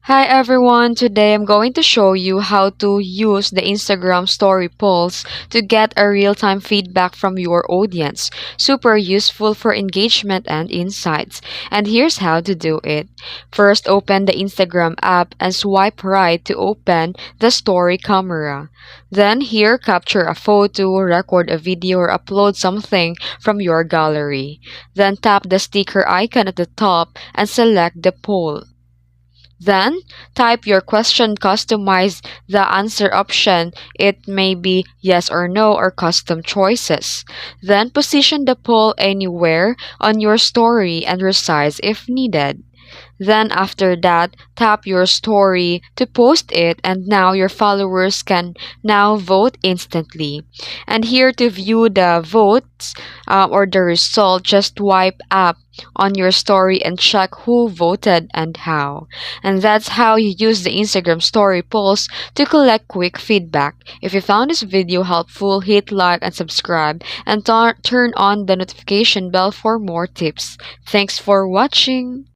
Hi everyone, today I'm going to show you how to use the Instagram story polls to get a real-time feedback from your audience. Super useful for engagement and insights. And here's how to do it. First, open the Instagram app and swipe right to open the story camera. Then here, capture a photo, record a video, or upload something from your gallery. Then tap the sticker icon at the top and select the poll. Then, type your question, customize the answer option. It may be yes or no or custom choices. Then, position the poll anywhere on your story and resize if needed. Then after that, tap your story to post it and now your followers can now vote instantly. And here to view the votes or the result, just swipe up on your story and check who voted and how. And that's how you use the Instagram story polls to collect quick feedback. If you found this video helpful, hit like and subscribe and turn on the notification bell for more tips. Thanks for watching.